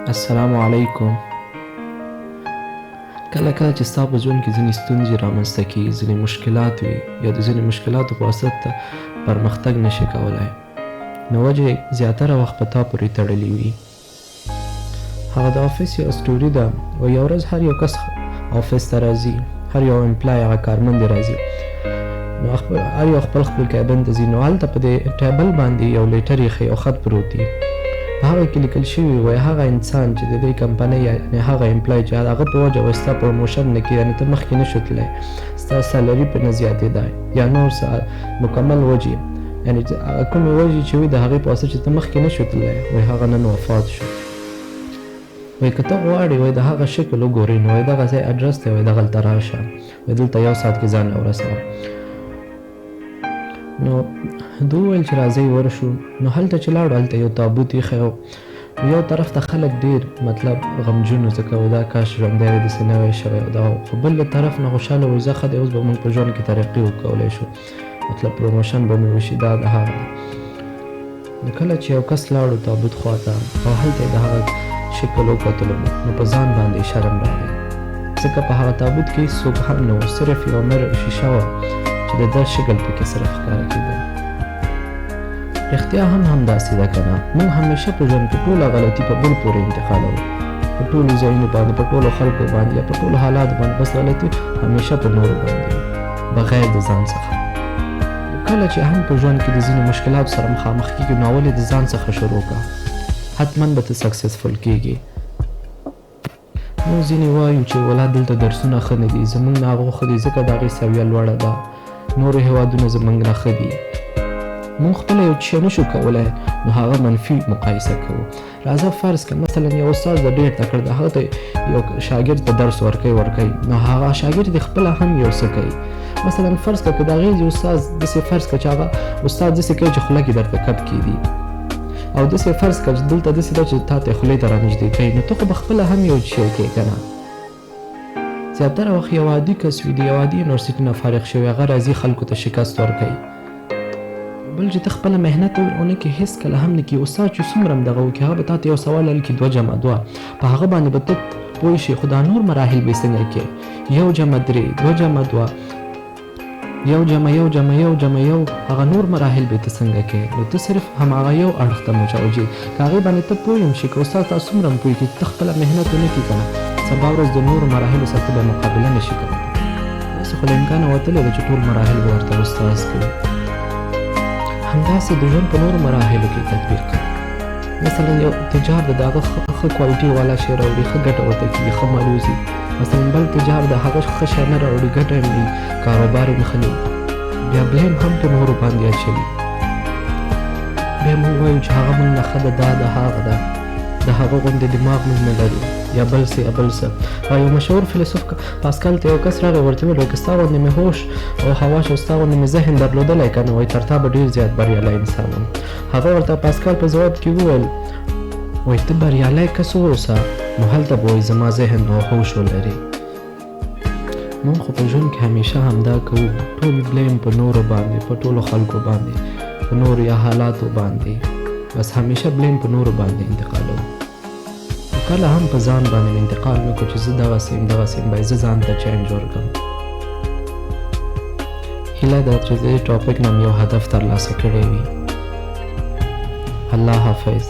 السلام علیکم. کله کله چې ستا په ژوند کې ځینې ستونزې رامنځته کېږي، ځینې مشکلات وي یا د ځینې مشکلاتو په واسطه ته پرمختګ نشي کولی، نو وجه زیاتره وخت په تا پورې تړلې وي. هغه د آفس یو سټوري ده، او یو ورځ هر یو کس آفس ته راځي، هر یو امپلای هغه کارمند راځي، نو هر یو خپل کابین ته ځي، نو هلته په دې ټیبل باندې یو لیټر ایښی او خط پروت دی. په هغه کې لیکل شوي وایي هغه انسان چې د دې کمپنۍ یعنې هغه امپلای چې هغه په وجه وایي ستا پروموشن نه کېږي، یعنې ته مخکې نه شو تللی، ستا سیلري پرې نه زیاتېدی یا نور څه مکمل وجې، یعنې کومې وجې چې وي د هغې په واسطه چې ته مخکې نه شو تللی، وایي هغه نن وفات شو. وایي که ته غواړې وایي د هغه شکل وګورې، نو وایي دغه ځای اډرس دی، وایي دغلته راشه، وایي دلته 1 ساعت کې ځان راورسوه. نو دوی وویل چې راځئ ورشو. نو هلته چې لاړو، هلته یو تابوت ایښی و، یو طرف ته خلک ډېر مطلب غمجن و، ځکه وایي دا کاش ژوندی وی داسې نه وی شوی و، خو بل طرف نه خوشحاله وایي ښه دی، اوس به موږ په ژوند کې ترقي وکولی شو، مطلب پروموشن به مې وشي، دا د هغه ده. نو کله چې یو کس لاړو تابوت خواته او هلته یې د هغه شکل وکتلو، نو په ځان باندې شرم راغی، ځکه په هغه تابوت کې څوک هم نه و، صرف یو نر شیشه وه چې د ده شکل پکې صرف ښکاره کېده. رښتیا هم همداسې ده که نه، موږ همیشه په ژوند کې ټوله غلطي په بل پورې انتقالوو، په ټولو ځایونو باندې، په ټولو خلکو باندې یا په ټولو حالاتو باندې، بس غلطي همیشه په نورو باندې وي بغیر د ځان څخه. کله چې هم په ژوند کې د ځینو مشکلاتو سره مخامخ کېږو، نو اول یې د ځان څخه شروع کړه، حتما به ته سکسسفل کېږي. موږ ځینې وایو چې ولاد دلته درسونه ښه نه دي، زموږ نه هغو ښه دي ځکه د هغې سویه لوړه ده، نورو هېوادونه زموږ نه ښه دي. موږ خپله یو شی نشو کولی، نو هغه منفي مقایسه کوو. راځه فرض کړه مثلا یو استاد د ډېر تکړه ده، هغه ته یو شاګرد ته درس ورکوي، نو هغه شاګرد یې خپله هم یو څه کوي. مثلا فرض کړه که د هغې یو استاد داسې فرض کړه چې هغه استاد داسې کوي چې خوله کې درته کب کېدي، او داسې فرض کړه چې دلته داسې ده چې تا ته یې خولې ته رانږدې کوي، نو ته خو به خپله هم یو شی کوې که نه. زیاتره وخت یو عادي کس وي، د یو عادي یونیورسټي نه فارغ شوی، هغه راځي خلکو ته شکست ورکوي، بل چې ته خپله محنت ونه کړې هېڅکله هم نه کېږي. استاد چې څومره هم دغه وکړي، هغه به تا ته یو سوال حل کړي 2 + 2، په هغه باندې به ته پوه شې، خو دا نور مراحل به یې څنګه کړې، 1 + 3، 2 + 2، 1 + 1 = 1، هغه نور مراحل به ته څنګه کړې، نو ته صرف هماغه یو اړخ ته متوجه یې، که هغې باندې ته پوه یم شي، که استاد تا څومره هم پوه کړي، ته خپله محنت ونه کړي که نه، سبا ورځ د نورو مراحلو سره ته به مقابله نه شي کولی. داسې خو له امکانه وتلی ده چې ټول مراحل به ورته استاذ کوي. همداسې د ژوند په نورو مراحلو کې تطبیق کړه. مثلا یو تجار د هغه ښه کوالټي والا شی راوړي، ښه ګټه ورته کېږي، ښه مالوزي. مثلا بل تجار د هغه ښه شی نه راوړي، ګټه یې نه وي، کاروبار یې نه ښه نه وي، بیا بلیم هم په نورو باندې اچوي. بیا موږ وایو چې هغه موږ نه ښه ده، دا د هغه ده، د هغه غوندې دماغ موږ نه لرو، یا بل څه یا بل څه. یو مشهور فیلسوف پاسکال ته یو کس راغی، ورته ویل وایي که ستا غوندې مې هوش او حواس او ستا غوندې مې ذهن درلودلی که نه، وایي تر تا به ډېر زیات بریالی انسان وم. هغه ورته پاسکال په ځواب کې وویل، وایي ته بریالی کس واوسه، نو هلته به وایي زما ذهن او هوش ولري. موږ خو په ژوند کې همیشه همدا کوو، ټول بلیم په نورو باندې، په ټولو خلکو باندې، په نورو یا حالاتو باندې، بس همیشه بلیم په نورو باندې انتقالوو. کله هم په ځان باندې انتقال وکړو چې زه دغسې یم دغسې یم، باید زه ځان ته چینج ورکړم. هیله ده چې د دې ټاپک نه مې یو هدف ترلاسه کړی وي. الله حافظ.